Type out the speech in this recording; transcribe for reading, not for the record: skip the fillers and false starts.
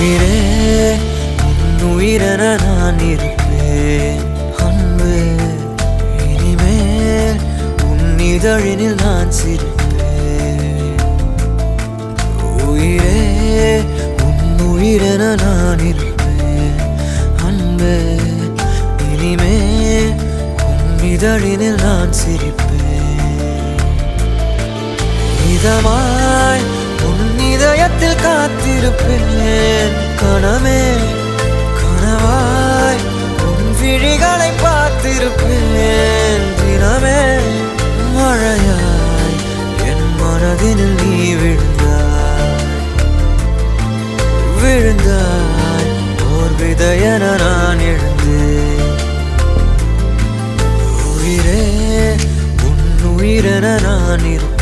உயிரே உன் உயிரென நான் இருப்பேன் அன்பே. இனிமேல் உன் இதழினில் நான் சிரிப்பேன். உயிரே உன் உயிரென நான் இருப்பேன் அன்பே. இனிமேல் உன் இதழினில் நான் சிரிப்பேன். இதமாய் உன் இதயத்தில் காத்திருப்பேன் கனமே. கனவாய் உன் விழிகளை பார்த்திருப்பேன் தினமே. மழையாய் என் மனதினில் நீ விழுந்தாய் ஓர் விதையென நான் எழுந்தேன். உயிரே உன் உயிரென நான் இருப்பேன்